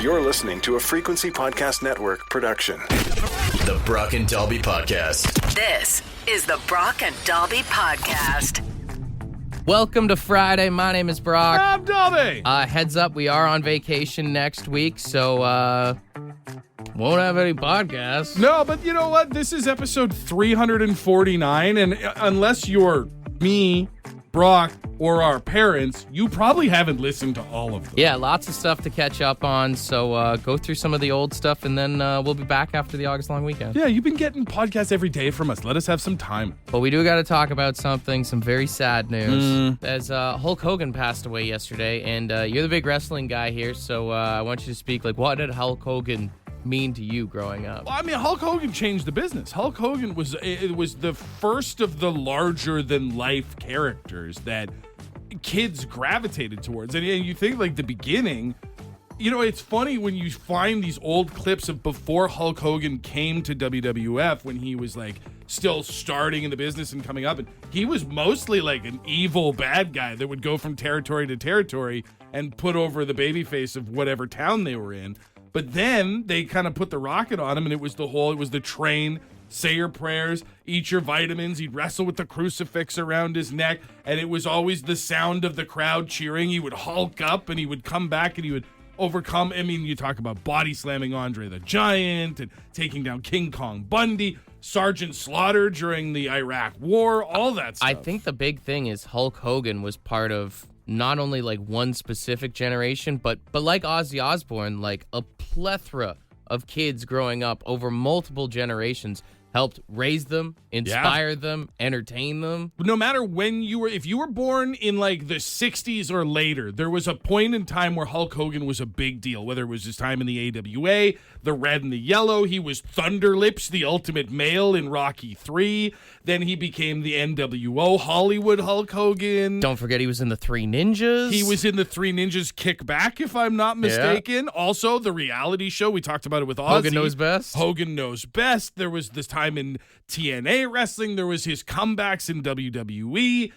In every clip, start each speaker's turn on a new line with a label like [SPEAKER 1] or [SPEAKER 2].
[SPEAKER 1] You're listening to a Frequency Podcast Network production.
[SPEAKER 2] The Brock and Dalby Podcast.
[SPEAKER 3] This is the Brock and Dalby Podcast.
[SPEAKER 4] Welcome to Friday. My name is Brock.
[SPEAKER 5] I'm Dalby.
[SPEAKER 4] Heads up, we are on vacation next week, so won't have any podcasts.
[SPEAKER 5] No, but you know what? This is episode 349, and unless you're me, Brock, or our parents, you probably haven't listened to all of them.
[SPEAKER 4] Yeah, lots of stuff to catch up on, so go through some of the old stuff, and then we'll be back after the August long weekend.
[SPEAKER 5] Yeah, you've been getting podcasts every day from us. Let us have some time.
[SPEAKER 4] But we do got to talk about some very sad news. As Hulk Hogan passed away yesterday, and you're the big wrestling guy here, so I want you to speak, what did Hulk Hogan mean to you growing up?
[SPEAKER 5] Well, I mean, Hulk Hogan changed the business. Hulk Hogan was the first of the larger-than-life characters that kids gravitated towards. And you think, the beginning, it's funny when you find these old clips of before Hulk Hogan came to WWF, when he was, still starting in the business and coming up. And he was mostly, an evil bad guy that would go from territory to territory and put over the babyface of whatever town they were in. But then they kind of put the rocket on him, and it was the train, say your prayers, eat your vitamins. He'd wrestle with the crucifix around his neck, and it was always the sound of the crowd cheering. He would Hulk up, and he would come back, and he would overcome. I mean, you talk about body slamming Andre the Giant and taking down King Kong Bundy, Sergeant Slaughter during the Iraq War, all that stuff.
[SPEAKER 4] I think the big thing is Hulk Hogan was part of not only one specific generation, but like Ozzy Osbourne, a plethora of kids growing up over multiple generations helped raise them, inspire them, entertain them.
[SPEAKER 5] No matter when if you were born in the 60s or later, there was a point in time where Hulk Hogan was a big deal, whether it was his time in the AWA, the Red and the Yellow. He was Thunder Lips, the ultimate male in Rocky III. Then he became the NWO Hollywood Hulk Hogan.
[SPEAKER 4] Don't forget he was in the Three Ninjas.
[SPEAKER 5] He was in the Three Ninjas Kickback, if I'm not mistaken. Yeah. Also, the reality show, we talked about it with Ozzy.
[SPEAKER 4] Hogan Knows Best.
[SPEAKER 5] Hogan Knows Best. There was this time in TNA wrestling. There was his comebacks in WWE.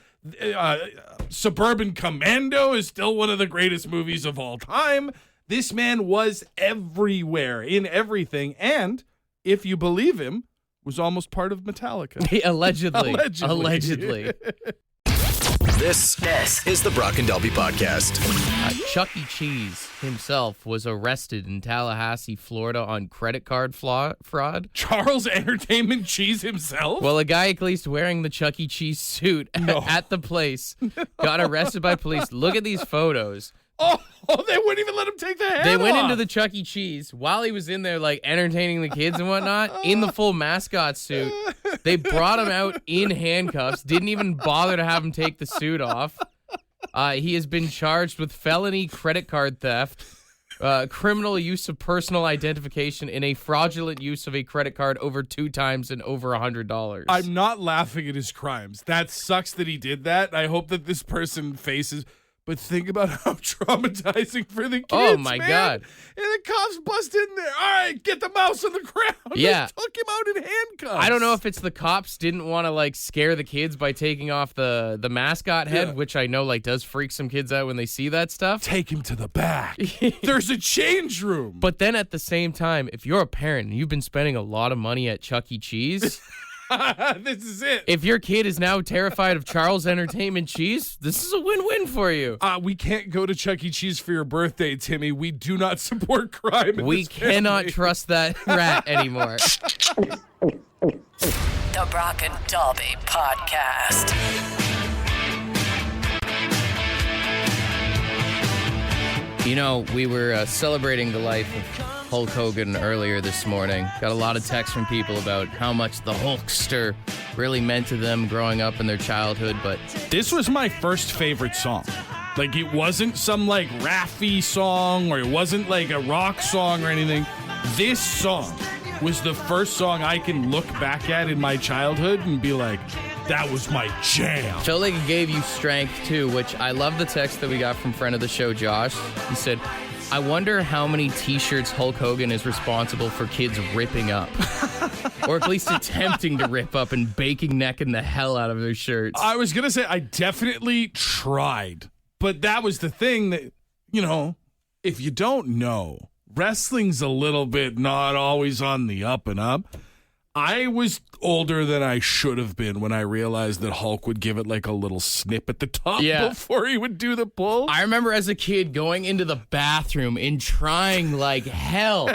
[SPEAKER 5] Suburban Commando is still one of the greatest movies of all time. This man was everywhere in everything, and if you believe him, was almost part of Metallica.
[SPEAKER 4] Allegedly.
[SPEAKER 2] This is the Brock and Dalby Podcast.
[SPEAKER 4] Chuck E. Cheese himself was arrested in Tallahassee, Florida on credit card fraud.
[SPEAKER 5] Charles Entertainment Cheese himself?
[SPEAKER 4] Well, a guy at least wearing the Chuck E. Cheese suit at the place got arrested by police. Look at these photos.
[SPEAKER 5] Oh, they wouldn't even let him take the head
[SPEAKER 4] They went
[SPEAKER 5] off.
[SPEAKER 4] into the Chuck E. Cheese while he was in there, entertaining the kids and whatnot, in the full mascot suit. They brought him out in handcuffs, didn't even bother to have him take the suit off. He has been charged with felony credit card theft, criminal use of personal identification, and a fraudulent use of a credit card over 2 times and over $100.
[SPEAKER 5] I'm not laughing at his crimes. That sucks that he did that. I hope that this person faces... But think about how traumatizing for the kids,
[SPEAKER 4] Oh, my
[SPEAKER 5] man.
[SPEAKER 4] God.
[SPEAKER 5] And the cops bust in there. All right, get the mouse on the ground.
[SPEAKER 4] Yeah.
[SPEAKER 5] They took him out in handcuffs.
[SPEAKER 4] I don't know if it's the cops didn't want to, scare the kids by taking off the mascot head, which I know, does freak some kids out when they see that stuff.
[SPEAKER 5] Take him to the back. There's a change room.
[SPEAKER 4] But then at the same time, if you're a parent and you've been spending a lot of money at Chuck E. Cheese...
[SPEAKER 5] This is it.
[SPEAKER 4] If your kid is now terrified of Charles Entertainment Cheese, this is a win-win for you.
[SPEAKER 5] We can't go to Chuck E. Cheese for your birthday, Timmy. We do not support crime in
[SPEAKER 4] We
[SPEAKER 5] this family.
[SPEAKER 4] cannot trust that rat anymore.
[SPEAKER 3] The Brock and Dalby Podcast.
[SPEAKER 4] We were celebrating the life of Hulk Hogan earlier this morning. Got a lot of texts from people about how much the Hulkster really meant to them growing up in their childhood, but
[SPEAKER 5] This was my first favorite song. It wasn't some Raffy song, or it wasn't a rock song or anything. This song was the first song I can look back at in my childhood and be like, that was my jam.
[SPEAKER 4] felt like it gave you strength too, which I love the text that we got from friend of the show, Josh. He said, I wonder how many t-shirts Hulk Hogan is responsible for kids ripping up. Or at least attempting to rip up and baking necking the hell out of their shirts.
[SPEAKER 5] I was going to say, I definitely tried. But that was the thing that, if you don't know, wrestling's a little bit not always on the up and up. I was older than I should have been when I realized that Hulk would give it like a little snip at the top before he would do the pull.
[SPEAKER 4] I remember as a kid going into the bathroom and trying like hell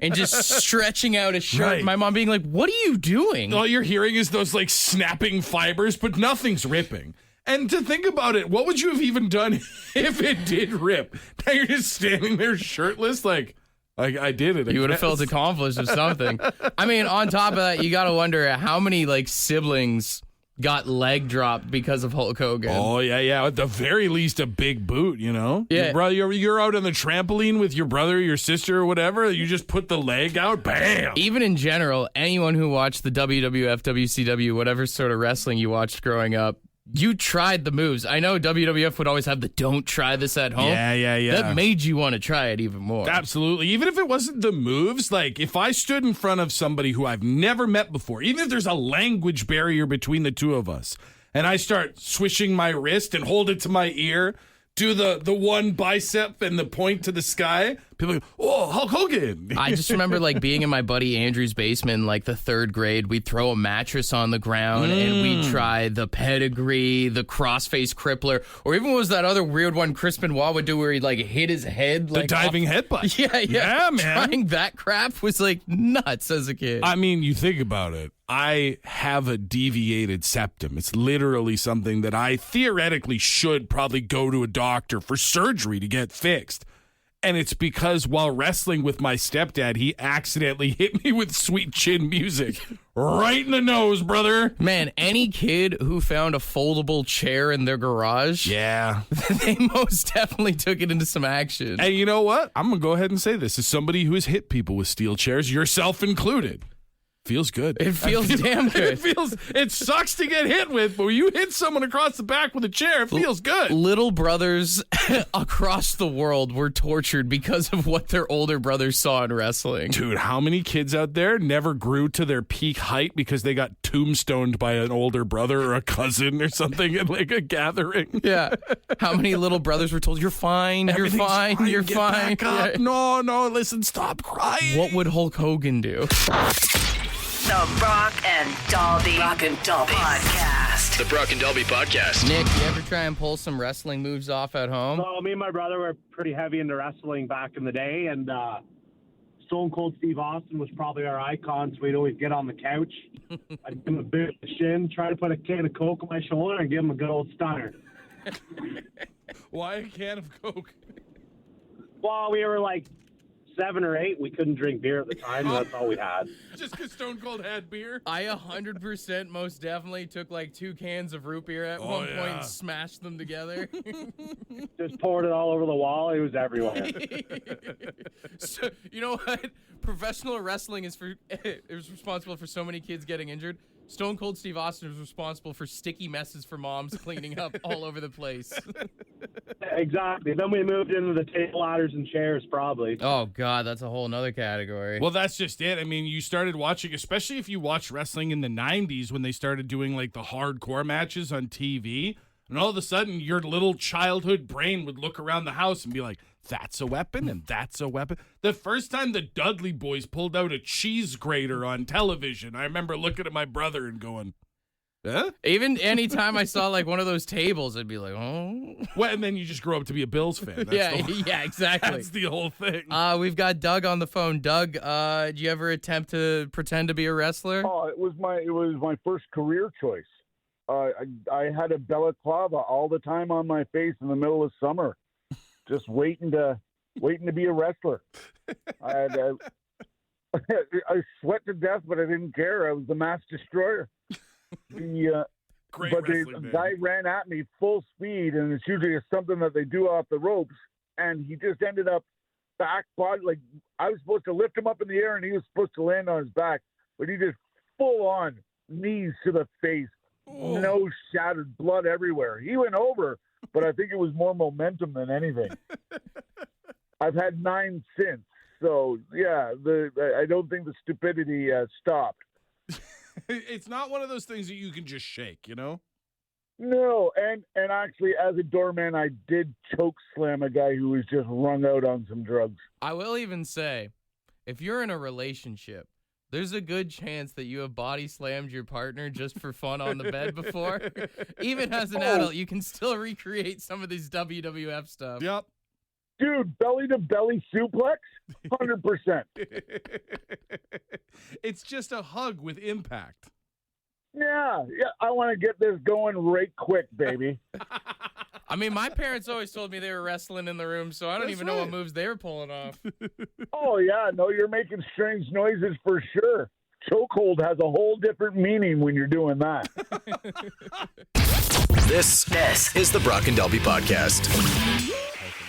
[SPEAKER 4] and just stretching out his shirt.
[SPEAKER 5] Right.
[SPEAKER 4] My mom being like, "What are you doing?"
[SPEAKER 5] All you're hearing is those like snapping fibers, but nothing's ripping. And to think about it, what would you have even done if it did rip? Now you're just standing there shirtless like I did it.
[SPEAKER 4] You would have felt accomplished or something. I mean, on top of that, you got to wonder how many like siblings got leg dropped because of Hulk Hogan.
[SPEAKER 5] Oh, yeah. At the very least, a big boot, you know?
[SPEAKER 4] Yeah.
[SPEAKER 5] You're out on the trampoline with your brother, your sister, or whatever. You just put the leg out, bam.
[SPEAKER 4] Even in general, anyone who watched the WWF, WCW, whatever sort of wrestling you watched growing up, you tried the moves. I know WWF would always have the "don't try this at home."
[SPEAKER 5] Yeah.
[SPEAKER 4] That made you want to try it even more.
[SPEAKER 5] Absolutely. Even if it wasn't the moves, like if I stood in front of somebody who I've never met before, even if there's a language barrier between the two of us, and I start swishing my wrist and hold it to my ear, do the one bicep and the point to the sky, people go, "Oh, Hulk Hogan."
[SPEAKER 4] I just remember like being in my buddy Andrew's basement in like the third grade. We'd throw a mattress on the ground and we'd try the pedigree, the crossface crippler, or even what was that other weird one Chris Benoit would do where he'd like hit his head
[SPEAKER 5] The
[SPEAKER 4] like
[SPEAKER 5] diving headbutt.
[SPEAKER 4] Yeah,
[SPEAKER 5] man.
[SPEAKER 4] Trying that crap was like nuts as a kid.
[SPEAKER 5] I mean, you think about it. I have a deviated septum. It's literally something that I theoretically should probably go to a doctor for surgery to get fixed. And it's because while wrestling with my stepdad, he accidentally hit me with Sweet Chin Music right in the nose, brother.
[SPEAKER 4] Man, any kid who found a foldable chair in their garage,
[SPEAKER 5] Yeah.
[SPEAKER 4] they most definitely took it into some action.
[SPEAKER 5] Hey, you know what? I'm going to go ahead and say this. As somebody who has hit people with steel chairs, yourself included, feels good.
[SPEAKER 4] It feels damn good.
[SPEAKER 5] It sucks to get hit with, but when you hit someone across the back with a chair, it feels good.
[SPEAKER 4] Little brothers across the world were tortured because of what their older brothers saw in wrestling.
[SPEAKER 5] Dude, how many kids out there never grew to their peak height because they got tombstoned by an older brother or a cousin or something at like a gathering?
[SPEAKER 4] Yeah. How many little brothers were told, "You're fine, you're fine, you're
[SPEAKER 5] Get
[SPEAKER 4] fine."
[SPEAKER 5] back up.
[SPEAKER 4] Yeah.
[SPEAKER 5] No, listen, stop crying.
[SPEAKER 4] What would Hulk Hogan do?
[SPEAKER 3] The Brock and Dalby Podcast.
[SPEAKER 2] The Brock and Dalby Podcast.
[SPEAKER 4] Nick, you ever try and pull some wrestling moves off at home?
[SPEAKER 6] So me and my brother were pretty heavy into wrestling back in the day, and Stone Cold Steve Austin was probably our icon, so we'd always get on the couch. I'd give him a bit of the shin, try to put a can of Coke on my shoulder, and give him a good old stunner.
[SPEAKER 5] Why a can of Coke?
[SPEAKER 6] Well, we were like 7 or 8. We couldn't drink beer at the time. That's all we had.
[SPEAKER 5] Just because Stone Cold had beer?
[SPEAKER 4] I 100% most definitely took like 2 cans of root beer at one point and smashed them together.
[SPEAKER 6] Just poured it all over the wall. It was everywhere.
[SPEAKER 4] So, you know what? Professional wrestling is responsible for so many kids getting injured. Stone Cold Steve Austin was responsible for sticky messes for moms cleaning up all over the place.
[SPEAKER 6] Exactly. Then we moved into the table ladders and chairs, probably.
[SPEAKER 4] Oh, God, that's a whole nother category.
[SPEAKER 5] Well, that's just it. I mean, you started watching, especially if you watched wrestling in the 90s when they started doing like the hardcore matches on TV. And all of a sudden, your little childhood brain would look around the house and be like, that's a weapon and that's a weapon. The first time the Dudley Boys pulled out a cheese grater on television, I remember looking at my brother and going, huh?
[SPEAKER 4] Even anytime I saw like one of those tables, I'd be like, oh.
[SPEAKER 5] Well, and then you just grow up to be a Bills fan. That's
[SPEAKER 4] Yeah, exactly.
[SPEAKER 5] That's the whole thing.
[SPEAKER 4] We've got Doug on the phone. Doug, did you ever attempt to pretend to be a wrestler?
[SPEAKER 7] Oh, it was my first career choice. I had a balaclava all the time on my face in the middle of summer, just waiting to be a wrestler. I sweat to death, but I didn't care. I was the mass destroyer. The guy ran at me full speed, and it's usually something that they do off the ropes, and he just ended up back body. Like I was supposed to lift him up in the air, and he was supposed to land on his back, but he just full on knees to the face. Nose shattered, blood everywhere. He went over, but I think it was more momentum than anything. I've had 9 since, so yeah. I don't think the stupidity stopped.
[SPEAKER 5] It's not one of those things that you can just shake, you know?
[SPEAKER 7] No, and actually, as a doorman, I did choke slam a guy who was just wrung out on some drugs.
[SPEAKER 4] I will even say, if you're in a relationship, there's a good chance that you have body slammed your partner just for fun on the bed before. Even as an adult, you can still recreate some of these WWF stuff.
[SPEAKER 5] Yep.
[SPEAKER 7] Dude, belly-to-belly suplex? 100%.
[SPEAKER 5] It's just a hug with impact.
[SPEAKER 7] Yeah, I want to get this going right quick, baby.
[SPEAKER 4] I mean, my parents always told me they were wrestling in the room, so I don't even know what moves they were pulling off.
[SPEAKER 7] Oh, yeah, no, you're making strange noises for sure. Chokehold has a whole different meaning when you're doing that.
[SPEAKER 2] This is the Brock and Dalby Podcast.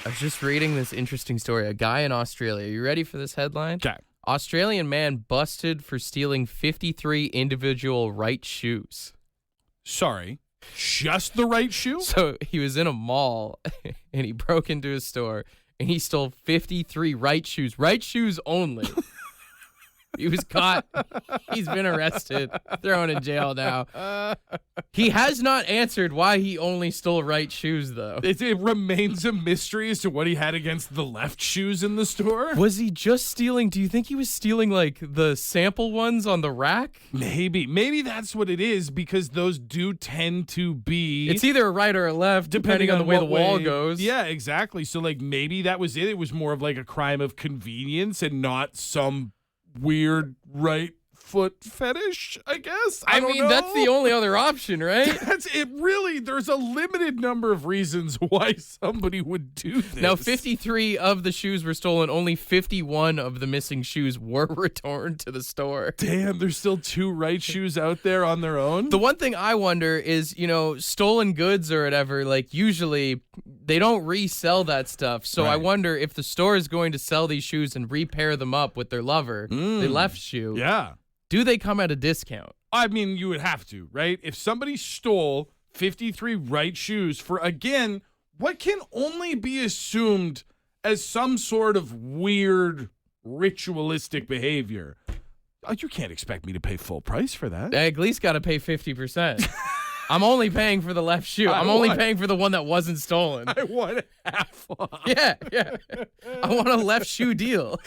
[SPEAKER 4] I was just reading this interesting story. A guy in Australia. You ready for this headline?
[SPEAKER 5] Okay.
[SPEAKER 4] Australian man busted for stealing 53 individual right shoes.
[SPEAKER 5] Sorry, just the right shoe?
[SPEAKER 4] So he was in a mall and he broke into a store and he stole 53 right shoes only. He was caught. He's been arrested, thrown in jail now. He has not answered why he only stole right shoes, though.
[SPEAKER 5] It remains a mystery as to what he had against the left shoes in the store.
[SPEAKER 4] Was he just stealing? Do you think he was stealing like the sample ones on the rack?
[SPEAKER 5] Maybe that's what it is, because those do tend to be.
[SPEAKER 4] It's either a right or a left, depending on the way the wall goes.
[SPEAKER 5] Yeah, exactly. So like maybe that was it. It was more of like a crime of convenience and not some weird right foot fetish, I guess. I don't know.
[SPEAKER 4] That's the only other option, right?
[SPEAKER 5] That's it. Really, there's a limited number of reasons why somebody would do this.
[SPEAKER 4] Now, 53 of the shoes were stolen. Only 51 of the missing shoes were returned to the store.
[SPEAKER 5] Damn, there's still 2 right shoes out there on their own.
[SPEAKER 4] The one thing I wonder is, stolen goods or whatever, like usually they don't resell that stuff. So I wonder if the store is going to sell these shoes and repair them up with their lover, the left shoe.
[SPEAKER 5] Yeah.
[SPEAKER 4] Do they come at a discount?
[SPEAKER 5] I mean, you would have to, right? If somebody stole 53 right shoes for, again, what can only be assumed as some sort of weird ritualistic behavior, you can't expect me to pay full price for that.
[SPEAKER 4] I at least got to pay 50%. I'm only paying for the left shoe. I'm only paying for the one that wasn't stolen.
[SPEAKER 5] I want half off.
[SPEAKER 4] Yeah. I want a left shoe deal.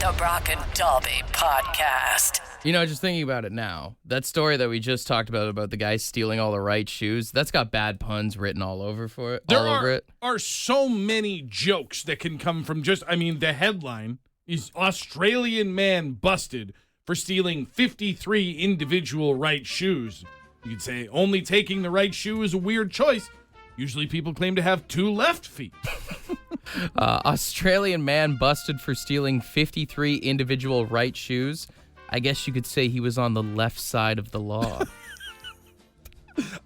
[SPEAKER 3] The Brock and Dalby Podcast.
[SPEAKER 4] Just thinking about it now, that story that we just talked about the guy stealing all the right shoes, that's got bad puns written all over it.
[SPEAKER 5] There are so many jokes that can come from the headline is Australian man busted for stealing 53 individual right shoes. You could say only taking the right shoe is a weird choice. Usually people claim to have 2 left feet.
[SPEAKER 4] Australian man busted for stealing 53 individual right shoes. I guess you could say he was on the left side of the law.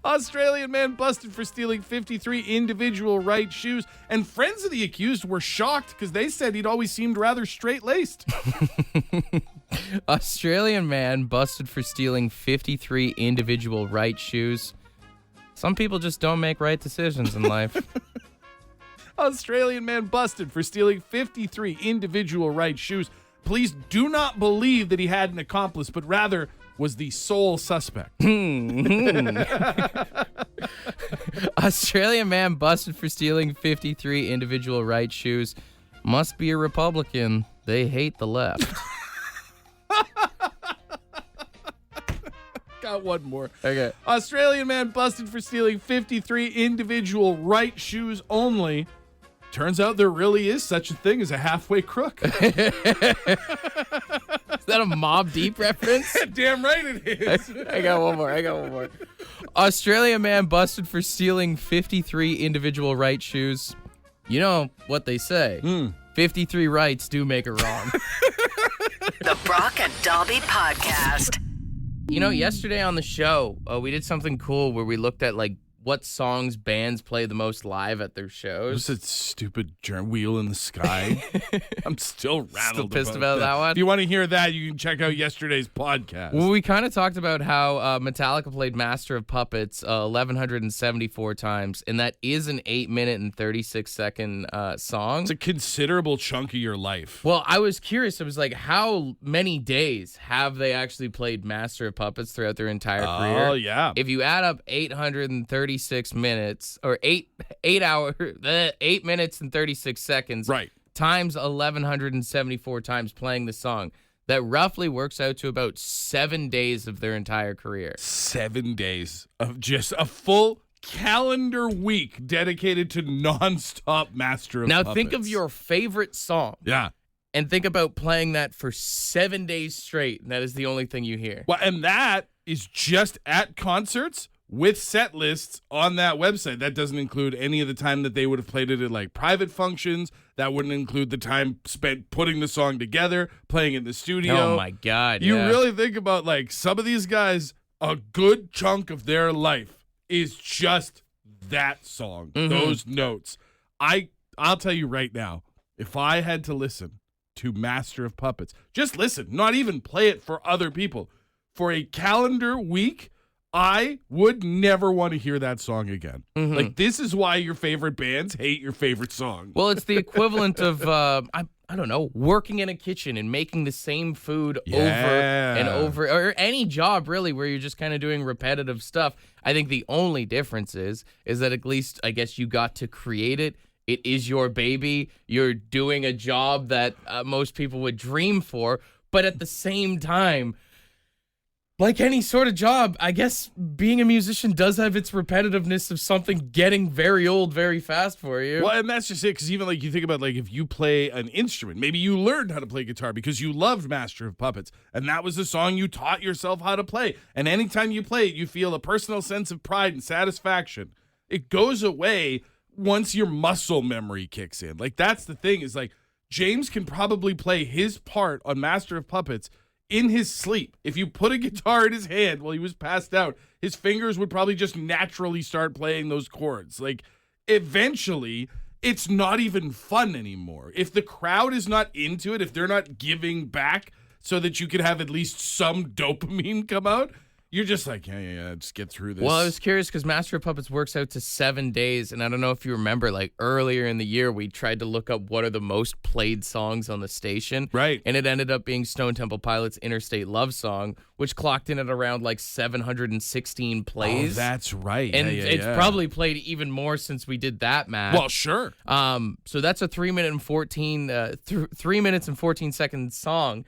[SPEAKER 5] Australian man busted for stealing 53 individual right shoes. And friends of the accused were shocked because they said he'd always seemed rather straight-laced.
[SPEAKER 4] Australian man busted for stealing 53 individual right shoes. Some people just don't make right decisions in life.
[SPEAKER 5] Australian man busted for stealing 53 individual right shoes. Police do not believe that he had an accomplice, but rather was the sole suspect.
[SPEAKER 4] Australian man busted for stealing 53 individual right shoes. Must be a Republican. They hate the left.
[SPEAKER 5] Got one more.
[SPEAKER 4] Okay.
[SPEAKER 5] Australian man busted for stealing 53 individual right shoes only. Turns out there really is such a thing as a halfway crook.
[SPEAKER 4] Is that a Mobb Deep reference?
[SPEAKER 5] Damn right it is.
[SPEAKER 4] I got one more. Australian man busted for stealing 53 individual right shoes. You know what they say. 53 rights do make a wrong.
[SPEAKER 3] The Brock and Dalby Podcast.
[SPEAKER 4] Yesterday on the show, we did something cool where we looked at, what songs bands play the most live at their shows.
[SPEAKER 5] What's that stupid wheel in the sky? I'm still rattled.
[SPEAKER 4] Still pissed about that one?
[SPEAKER 5] If you want to hear that, you can check out yesterday's podcast.
[SPEAKER 4] Well, we kind of talked about how Metallica played Master of Puppets 1,174 times, and that is an 8-minute and 36-second song.
[SPEAKER 5] It's a considerable chunk of your life.
[SPEAKER 4] Well, I was curious. I was like, how many days have they actually played Master of Puppets throughout their entire career?
[SPEAKER 5] Oh, yeah.
[SPEAKER 4] If you add up 836 minutes, or 8 minutes and 36 seconds,
[SPEAKER 5] Right.
[SPEAKER 4] times 1,174 times playing the song, that roughly works out to about 7 days of their entire career.
[SPEAKER 5] 7 days of just a full calendar week dedicated to nonstop Master of
[SPEAKER 4] Now
[SPEAKER 5] Puppets.
[SPEAKER 4] think of your favorite song.
[SPEAKER 5] Yeah.
[SPEAKER 4] And think about playing that for 7 days straight, and that is the only thing you hear.
[SPEAKER 5] Well, and that is just at concerts with set lists on that website. That doesn't include any of the time that they would have played it at like private functions. That wouldn't include the time spent putting the song together, playing in the studio.
[SPEAKER 4] Oh my God.
[SPEAKER 5] You
[SPEAKER 4] yeah.
[SPEAKER 5] really think about like some of these guys, a good chunk of their life is just that song, those notes. I'll tell you right now, if I had to listen to Master of Puppets, just listen, not even play it for other people, for a calendar week, I would never want to hear that song again. Like, this is why your favorite bands hate your favorite song.
[SPEAKER 4] Well, it's the equivalent of, I don't know, working in a kitchen and making the same food over and over, or any job really where you're just kind of doing repetitive stuff. I think the only difference is that at least, I guess, you got to create it. It is your baby. You're doing a job that most people would dream for. But at the same time, like any sort of job, I guess being a musician does have its repetitiveness of something getting very old very fast for you.
[SPEAKER 5] Well, and that's just it, because even like you think about like if you play an instrument, maybe you learned how to play guitar because you loved Master of Puppets, and that was the song you taught yourself how to play. And anytime you play it, you feel a personal sense of pride and satisfaction. It goes away once your muscle memory kicks in. Like, that's the thing, is like James can probably play his part on Master of Puppets in his sleep. If you put a guitar in his hand while he was passed out, his fingers would probably just naturally start playing those chords. Like, eventually, it's not even fun anymore. If the crowd is not into it, if they're not giving back so that you could have at least some dopamine come out, you're just like, yeah, just get through this.
[SPEAKER 4] Well, I was curious because Master of Puppets works out to 7 days, and I don't know if you remember, like earlier in the year, we tried to look up what are the most played songs on the station.
[SPEAKER 5] Right.
[SPEAKER 4] And it ended up being Stone Temple Pilots' Interstate Love Song, which clocked in at around like 716 plays.
[SPEAKER 5] Oh, that's right.
[SPEAKER 4] And
[SPEAKER 5] yeah,
[SPEAKER 4] it's probably played even more since we did that math.
[SPEAKER 5] Well, sure.
[SPEAKER 4] So that's a 3 minutes and 14 second song.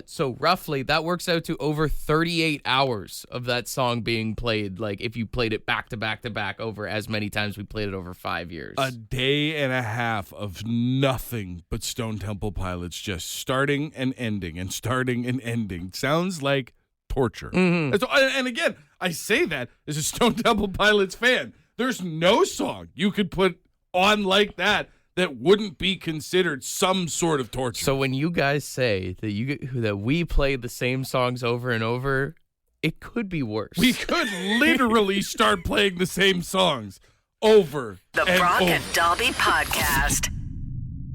[SPEAKER 4] So roughly that works out to over 38 hours of that song being played. Like if you played it back to back to back over as many times we played it over 5 years.
[SPEAKER 5] A day and a half of nothing but Stone Temple Pilots, just starting and ending and starting and ending. Sounds like torture. And again, I say that as a Stone Temple Pilots fan. There's no song you could put on like that wouldn't be considered some sort of torture.
[SPEAKER 4] So when you guys say that we play the same songs over and over, it could be worse.
[SPEAKER 5] We could literally start playing the same songs over
[SPEAKER 3] The
[SPEAKER 5] and
[SPEAKER 3] Brock
[SPEAKER 5] over.
[SPEAKER 3] and Dobby Podcast.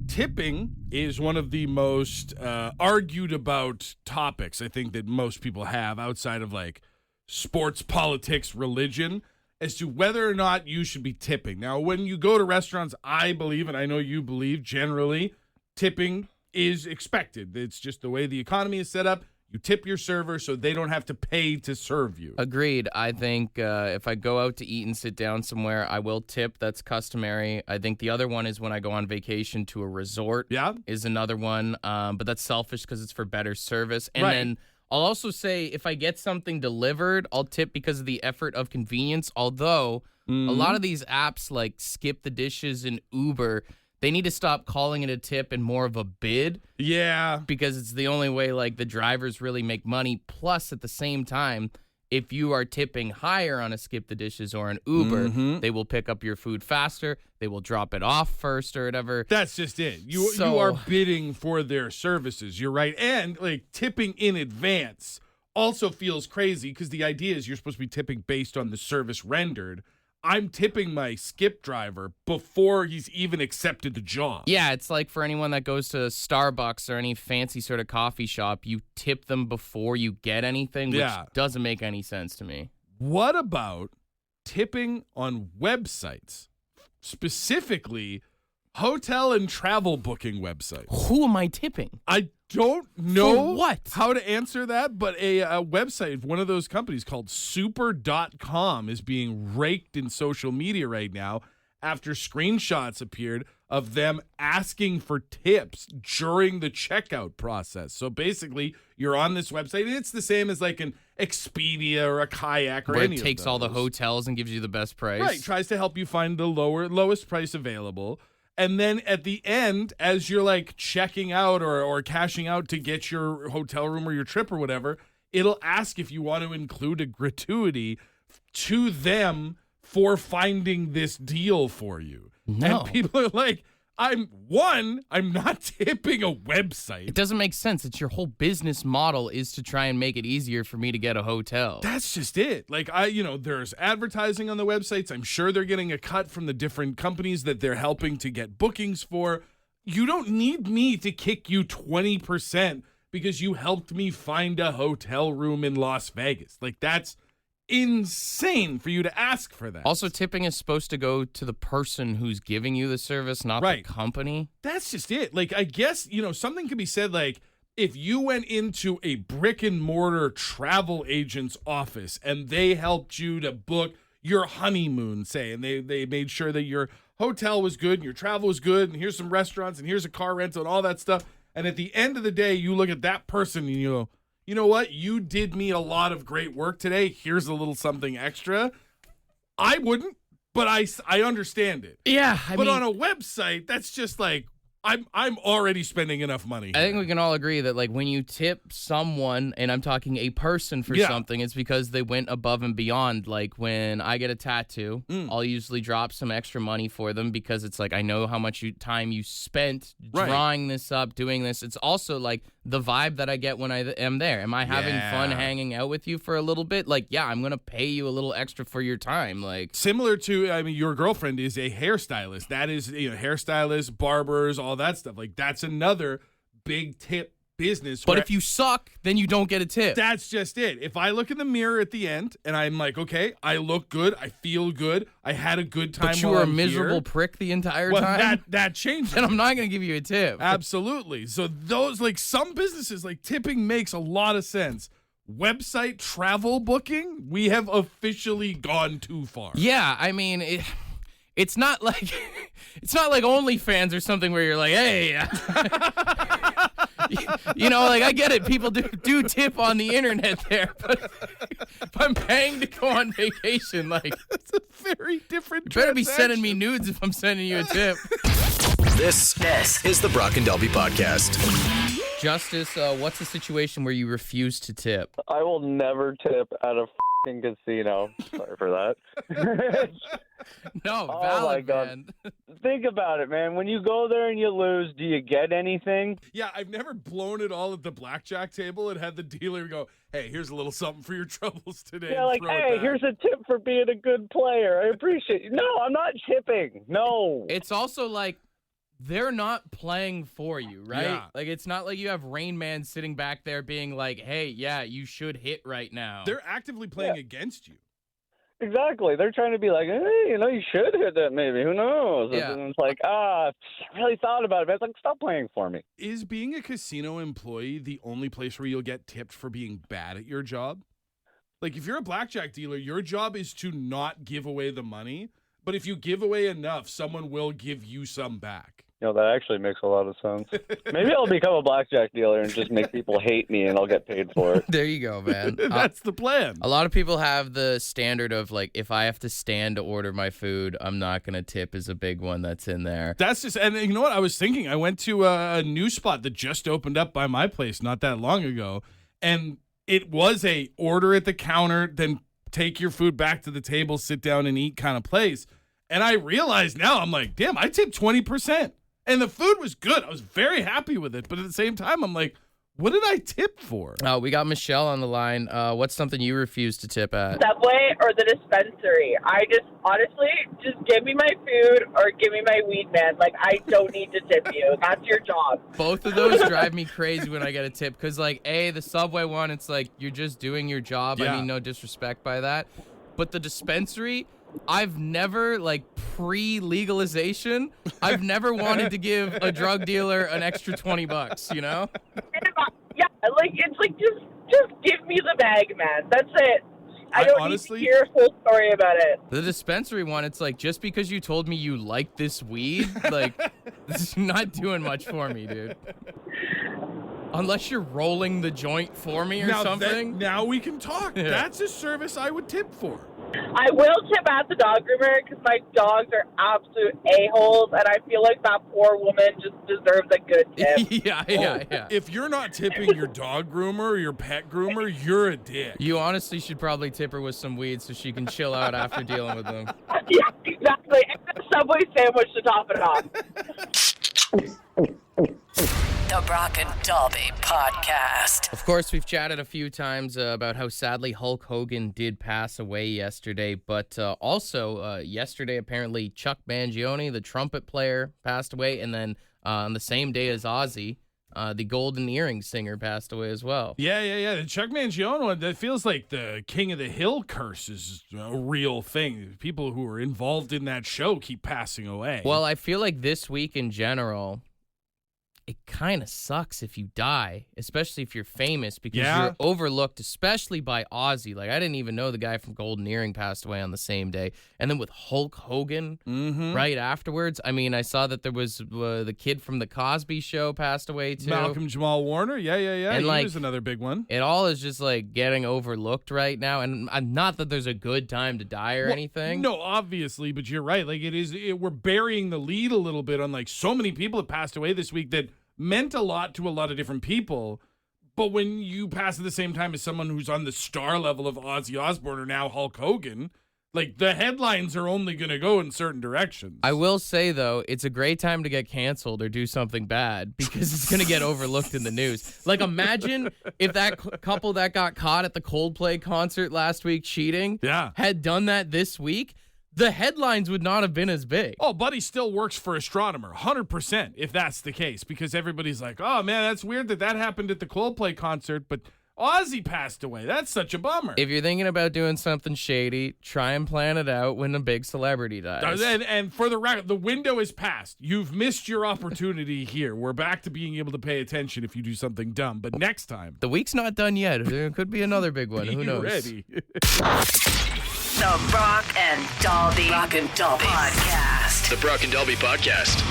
[SPEAKER 5] Tipping is one of the most argued about topics I think that most people have outside of like sports, politics, religion, as to whether or not you should be tipping. Now, when you go to restaurants, I believe, and I know you believe, generally, tipping is expected. It's just the way the economy is set up. You tip your server so they don't have to pay to serve you.
[SPEAKER 4] Agreed. I think if I go out to eat and sit down somewhere, I will tip. That's customary. I think the other one is when I go on vacation to a resort.
[SPEAKER 5] Yeah.
[SPEAKER 4] Is another one. But that's selfish because it's for better service. And
[SPEAKER 5] Right.
[SPEAKER 4] then I'll also say if I get something delivered, I'll tip because of the effort of convenience. Although a lot of these apps like Skip the Dishes and Uber, they need to stop calling it a tip and more of a bid.
[SPEAKER 5] Yeah.
[SPEAKER 4] Because it's the only way like the drivers really make money. Plus, at the same time, if you are tipping higher on a Skip the Dishes or an Uber, they will pick up your food faster. They will drop it off first or whatever.
[SPEAKER 5] That's just it. You are bidding for their services. You're right. And like tipping in advance also feels crazy because the idea is you're supposed to be tipping based on the service rendered. I'm tipping my skip driver before he's even accepted the job.
[SPEAKER 4] Yeah, it's like for anyone that goes to Starbucks or any fancy sort of coffee shop, you tip them before you get anything, which doesn't make any sense to me.
[SPEAKER 5] What about tipping on websites, specifically hotel and travel booking websites?
[SPEAKER 4] Who am I tipping?
[SPEAKER 5] I don't know
[SPEAKER 4] For what?
[SPEAKER 5] how to answer that, but a website, one of those companies called super.com is being raked in social media right now after screenshots appeared of them asking for tips during the checkout process. So basically, you're on this website, and it's the same as like an Expedia or a Kayak or
[SPEAKER 4] Where
[SPEAKER 5] any
[SPEAKER 4] it
[SPEAKER 5] of
[SPEAKER 4] takes all the
[SPEAKER 5] those.
[SPEAKER 4] hotels and gives you the best price.
[SPEAKER 5] Right, tries to help you find the lowest price available. And then at the end, as you're like checking out or cashing out to get your hotel room or your trip or whatever, it'll ask if you want to include a gratuity to them for finding this deal for you.
[SPEAKER 4] No.
[SPEAKER 5] And people are like, I'm not tipping a website.
[SPEAKER 4] It doesn't make sense. It's your whole business model is to try and make it easier for me to get a hotel.
[SPEAKER 5] That's just it. Like, there's advertising on the websites. I'm sure they're getting a cut from the different companies that they're helping to get bookings for. You don't need me to kick you 20% because you helped me find a hotel room in Las Vegas. Like, that's insane for you to ask for that.
[SPEAKER 4] Also, tipping is supposed to go to the person who's giving you the service, not
[SPEAKER 5] Right.
[SPEAKER 4] the company.
[SPEAKER 5] That's just it. Like, I guess, something could be said like, if you went into a brick and mortar travel agent's office and they helped you to book your honeymoon, say, and they made sure that your hotel was good and your travel was good and here's some restaurants and here's a car rental and all that stuff. And at the end of the day, you look at that person and you go, you know what? You did me a lot of great work today. Here's a little something extra. I wouldn't, but I understand it.
[SPEAKER 4] Yeah,
[SPEAKER 5] But on a website, that's just like, I'm already spending enough money.
[SPEAKER 4] I think we can all agree that like when you tip someone, and I'm talking a person for something, it's because they went above and beyond. Like when I get a tattoo, I'll usually drop some extra money for them because it's like I know how much time you spent drawing this up, doing this. It's also like the vibe that I get when I am there. Am I having fun hanging out with you for a little bit? Like, yeah, I'm going to pay you a little extra for your time. Like
[SPEAKER 5] similar to, your girlfriend is a hairstylist. That is, hairstylists, barbers, all that stuff. Like that's another big tip business.
[SPEAKER 4] But if you suck, then you don't get a tip.
[SPEAKER 5] That's just it. If I look in the mirror at the end and I'm like, okay, I look good, I feel good, I had a good time.
[SPEAKER 4] But you were a miserable prick the entire time.
[SPEAKER 5] That changes.
[SPEAKER 4] And I'm not going to give you a tip.
[SPEAKER 5] Absolutely. So those, like some businesses, like tipping makes a lot of sense. Website travel booking, we have officially gone too far.
[SPEAKER 4] Yeah, I mean, it's not like OnlyFans or something where you're like, hey, like I get it. People do tip on the internet there, but if I'm paying to go on vacation, like
[SPEAKER 5] it's a very different.
[SPEAKER 4] You better be sending me nudes if I'm sending you a tip.
[SPEAKER 2] This is the Brock and Dalby podcast.
[SPEAKER 4] Justice, what's the situation where you refuse to tip?
[SPEAKER 8] I will never tip at a f***ing casino. Sorry for that.
[SPEAKER 4] No,
[SPEAKER 8] Oh
[SPEAKER 4] valid,
[SPEAKER 8] my God.
[SPEAKER 4] man.
[SPEAKER 8] Think about it, man. When you go there and you lose, do you get anything?
[SPEAKER 5] Yeah, I've never blown it all at the blackjack table and had the dealer go, hey, here's a little something for your troubles today.
[SPEAKER 8] Yeah, like, hey, here's a tip for being a good player. I appreciate you. No, I'm not tipping. No.
[SPEAKER 4] It's also like they're not playing for you, right?
[SPEAKER 5] Yeah.
[SPEAKER 4] Like it's not like you have Rain Man sitting back there being like, hey, yeah, you should hit right now.
[SPEAKER 5] They're actively playing against you.
[SPEAKER 8] Exactly. They're trying to be like, hey, you should hit that maybe. Who knows?
[SPEAKER 4] Yeah.
[SPEAKER 8] And it's like, I really thought about it. But it's like, stop playing for me.
[SPEAKER 5] Is being a casino employee the only place where you'll get tipped for being bad at your job? Like, if you're a blackjack dealer, your job is to not give away the money. But if you give away enough, someone will give you some back.
[SPEAKER 8] That actually makes a lot of sense. Maybe I'll become a blackjack dealer and just make people hate me and I'll get paid for it.
[SPEAKER 4] There you go, man.
[SPEAKER 5] That's the plan.
[SPEAKER 4] A lot of people have the standard of like, if I have to stand to order my food, I'm not going to tip is a big one that's in there.
[SPEAKER 5] That's just, and you know what? I was thinking, I went to a new spot that just opened up by my place not that long ago. And it was a order at the counter, then take your food back to the table, sit down and eat kind of place. And I realized now, I'm like, damn, I tipped 20%. And the food was good. I was very happy with it. But at the same time, I'm like, What did I tip for?
[SPEAKER 4] We got Michelle on the line. What's something you refuse to tip at?
[SPEAKER 9] Subway or the dispensary. I just, honestly, just give me my food or give me my weed, man. Like, I don't need to tip you. That's your job.
[SPEAKER 4] Both of those drive me crazy when I get a tip because, like, the Subway one, it's like you're just doing your job.
[SPEAKER 5] Yeah.
[SPEAKER 4] I mean, no disrespect by that. But the dispensary, I've never, like, pre-legalization, I've never wanted to give a drug dealer an extra $20, you know?
[SPEAKER 9] Yeah, like, it's like, just give me the bag, man. That's it. I don't
[SPEAKER 5] honestly
[SPEAKER 9] need to hear a whole story about it.
[SPEAKER 4] The dispensary one, it's like, just because you told me you like this weed, like, this is not doing much for me, dude. Unless you're rolling the joint for me or something.
[SPEAKER 5] Now we can talk.
[SPEAKER 4] Yeah.
[SPEAKER 5] That's a service I would tip for.
[SPEAKER 9] I will tip at the dog groomer because my dogs are absolute a-holes, and I feel like that poor woman just deserves a good tip.
[SPEAKER 4] Yeah.
[SPEAKER 5] If you're not tipping your dog groomer or your pet groomer, you're a dick.
[SPEAKER 4] You honestly should probably tip her with some weed so she can chill out after dealing with them.
[SPEAKER 9] Yeah, exactly. And a Subway sandwich to top it off.
[SPEAKER 3] The Brock and Dalby Podcast.
[SPEAKER 4] Of course, we've chatted a few times about how sadly Hulk Hogan did pass away yesterday, but also yesterday apparently Chuck Mangione, the trumpet player, passed away, and then on the same day as Ozzy, the Golden Earring singer passed away as well.
[SPEAKER 5] Yeah. The Chuck Mangione one, that feels like the King of the Hill curse is a real thing. People who are involved in that show keep passing away.
[SPEAKER 4] Well, I feel like this week in general, it kind of sucks if you die, especially if you're famous, because you're overlooked, especially by Ozzy. Like, I didn't even know the guy from Golden Earring passed away on the same day. And then with Hulk Hogan right afterwards, I mean, I saw that there was the kid from The Cosby Show passed away, too.
[SPEAKER 5] Malcolm Jamal Warner. Yeah.
[SPEAKER 4] And,
[SPEAKER 5] he was another big one.
[SPEAKER 4] It all is just, like, getting overlooked right now. And not that there's a good time to die or anything.
[SPEAKER 5] No, obviously, but you're right. Like, we're burying the lead a little bit on, like, so many people have passed away this week that meant a lot to a lot of different people, but when you pass at the same time as someone who's on the star level of Ozzy Osbourne or now Hulk Hogan, like, the headlines are only going to go in certain directions.
[SPEAKER 4] I will say, though, it's a great time to get canceled or do something bad because it's going to get overlooked in the news. Like, imagine if that couple that got caught at the Coldplay concert last week cheating had done that this week. The headlines would not have been as big.
[SPEAKER 5] Oh, Buddy still works for Astronomer, 100%, if that's the case, because everybody's like, oh, man, that's weird that happened at the Coldplay concert, but Ozzy passed away. That's such a bummer.
[SPEAKER 4] If you're thinking about doing something shady, try and plan it out when a big celebrity dies.
[SPEAKER 5] And for the record, the window is passed. You've missed your opportunity here. We're back to being able to pay attention if you do something dumb, but next time.
[SPEAKER 4] The week's not done yet. There could be another big one. Who knows?
[SPEAKER 5] Ready.
[SPEAKER 3] The Brock and Dalby Podcast.
[SPEAKER 2] The Brock and Dalby Podcast.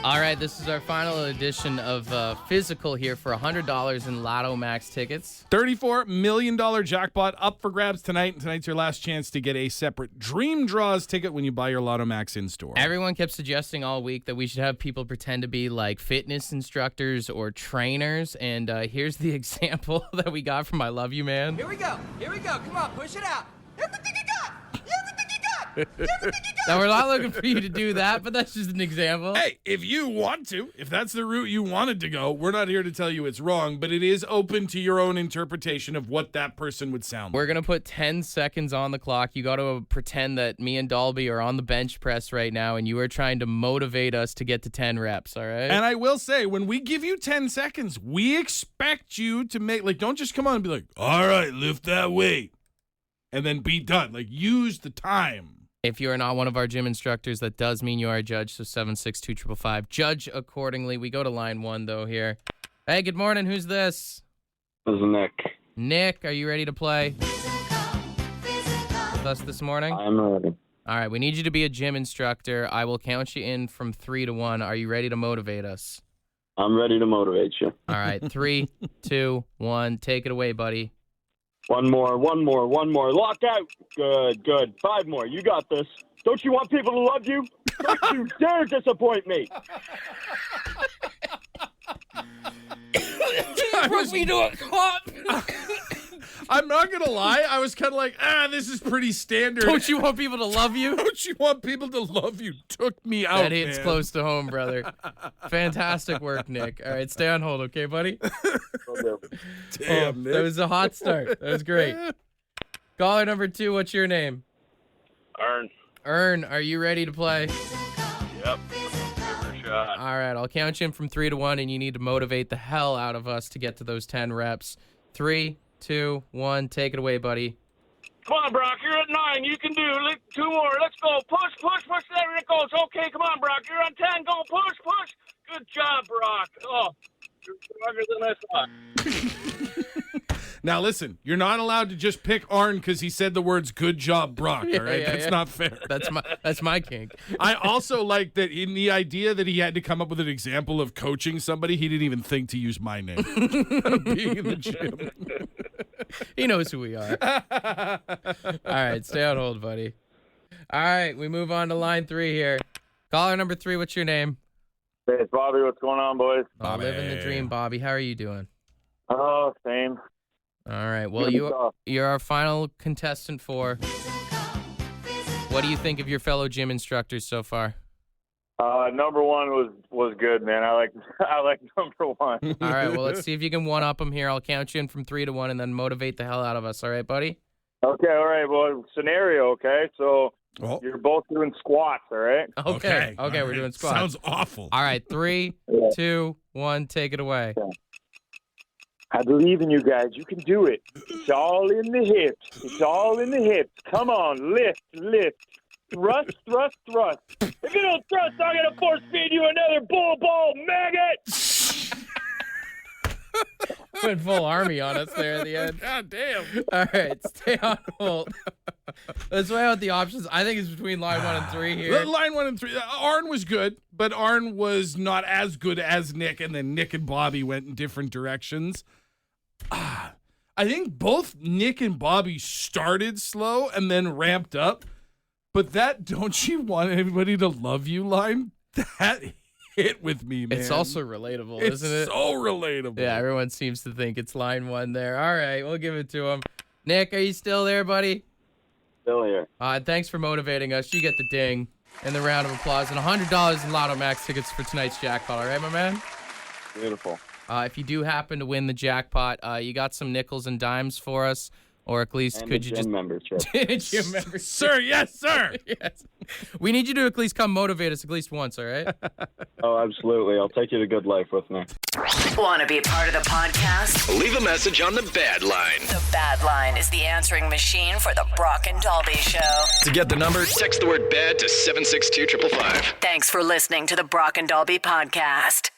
[SPEAKER 4] All right, this is our final edition of Physical here for $100 in Lotto Max tickets.
[SPEAKER 5] $34 million jackpot up for grabs tonight. And tonight's your last chance to get a separate Dream Draws ticket when you buy your Lotto Max in-store.
[SPEAKER 4] Everyone kept suggesting all week that we should have people pretend to be like fitness instructors or trainers. And here's the example that we got from I Love You Man.
[SPEAKER 10] Here we go. Come on, push it out. Everything you got.
[SPEAKER 4] Now, we're not looking for you to do that, but that's just an example.
[SPEAKER 5] Hey, if you want to, if that's the route you wanted to go, we're not here to tell you it's wrong, but it is open to your own interpretation of what that person would sound like.
[SPEAKER 4] We're going to put 10 seconds on the clock. You got to pretend that me and Dalby are on the bench press right now, and you are trying to motivate us to get to 10 reps, all right?
[SPEAKER 5] And I will say, when we give you 10 seconds, we expect you to make, like, don't just come on and be like, all right, lift that weight, and then be done. Like, use the time.
[SPEAKER 4] If you are not one of our gym instructors, that does mean you are a judge, so 762-555. Judge accordingly. We go to line 1, though, here. Hey, good morning. Who's this?
[SPEAKER 8] This is Nick.
[SPEAKER 4] Nick, are you ready to play with us this morning?
[SPEAKER 8] I'm ready.
[SPEAKER 4] All right, we need you to be a gym instructor. I will count you in from 3 to 1. Are you ready to motivate us?
[SPEAKER 8] I'm ready to motivate you.
[SPEAKER 4] All right, 3, 2, 1. Take it away, buddy.
[SPEAKER 8] One more. Lock out. Good. 5 more. You got this. Don't you want people to love you? Don't you dare disappoint me.
[SPEAKER 4] Put me to a cop.
[SPEAKER 5] I'm not going to lie. I was kind of like, this is pretty standard.
[SPEAKER 4] Don't you want people to love you?
[SPEAKER 5] Don't you want people to love you? Took me out,
[SPEAKER 4] That hits
[SPEAKER 5] man.
[SPEAKER 4] close to home, brother. Fantastic work, Nick. All right, stay on hold, okay, buddy?
[SPEAKER 5] Damn, Nick.
[SPEAKER 4] That was a hot start. That was great. Caller number 2, what's your name? Ern, are you ready to play?
[SPEAKER 8] Yep. Shot.
[SPEAKER 4] All right, I'll count you in from 3 to 1, and you need to motivate the hell out of us to get to those 10 reps. 3, 2, 1, take it away, buddy.
[SPEAKER 8] Come on, Brock. You're at 9. You can do 2 more. Let's go. Push. There it goes. Okay, come on, Brock. You're on 10. Go. Push. Good job, Brock. Oh, you're stronger than I thought.
[SPEAKER 5] Now, listen, you're not allowed to just pick Arn because he said the words "good job, Brock." All right, that's not fair.
[SPEAKER 4] That's my kink.
[SPEAKER 5] I also like that in the idea that he had to come up with an example of coaching somebody. He didn't even think to use my name. Being in the gym.
[SPEAKER 4] He knows who we are. All right, stay on hold, buddy. All right, we move on to line 3 here. Caller number 3, what's your name?
[SPEAKER 8] Hey, it's Bobby. What's going on, boys?
[SPEAKER 4] Bobby. Living the dream, Bobby. How are you doing?
[SPEAKER 8] Oh, same.
[SPEAKER 4] All right. Well, you're our final contestant 4. What do you think of your fellow gym instructors so far?
[SPEAKER 8] Number 1 was good, man. I like number 1.
[SPEAKER 4] All right. Well, let's see if you can one-up him here. I'll count you in from 3 to 1 and then motivate the hell out of us. All right, buddy?
[SPEAKER 8] Okay, all right. Well, scenario, okay? So you're both doing squats, all right?
[SPEAKER 4] Okay, we're doing squats.
[SPEAKER 5] Sounds awful.
[SPEAKER 4] All right, 3, 2, 1, take it away.
[SPEAKER 8] Okay. I believe in you guys. You can do it. It's all in the hips. It's all in the hips. Come on, lift. Thrust. If you don't thrust, I'm going to force feed you another bull ball maggot.
[SPEAKER 4] Went full army on us there at the end.
[SPEAKER 5] God damn.
[SPEAKER 4] All right, stay on hold. Let's weigh out the options. I think it's between line 1 and 3 here.
[SPEAKER 5] Line 1 and 3. Arn was good, but Arn was not as good as Nick, and then Nick and Bobby went in different directions. I think both Nick and Bobby started slow and then ramped up, but that "don't you want everybody to love you" line, that hit with me, man.
[SPEAKER 4] It's also relatable, isn't it?
[SPEAKER 5] It's so relatable.
[SPEAKER 4] Yeah, everyone seems to think it's line 1 there. All right, we'll give it to him. Nick, are you still there, buddy?
[SPEAKER 8] Still here.
[SPEAKER 4] Thanks for motivating us. You get the ding and the round of applause and $100 in Lotto Max tickets for tonight's jackpot. All right, my man?
[SPEAKER 8] Beautiful.
[SPEAKER 4] If you do happen to win the jackpot, you got some nickels and dimes for us, or at least
[SPEAKER 8] And
[SPEAKER 4] could you just
[SPEAKER 8] membership.
[SPEAKER 4] gym membership?
[SPEAKER 5] Sir, yes, sir.
[SPEAKER 4] Yes. We need you to at least come motivate us at least once, all right?
[SPEAKER 8] Oh, absolutely. I'll take you to Good Life with me.
[SPEAKER 3] Want to be a part of the podcast?
[SPEAKER 2] Leave a message on the Bad Line.
[SPEAKER 3] The Bad Line is the answering machine for the Brock and Dalby Show.
[SPEAKER 2] To get the number, text the word BAD to 762-555.
[SPEAKER 3] Thanks for listening to the Brock and Dalby podcast.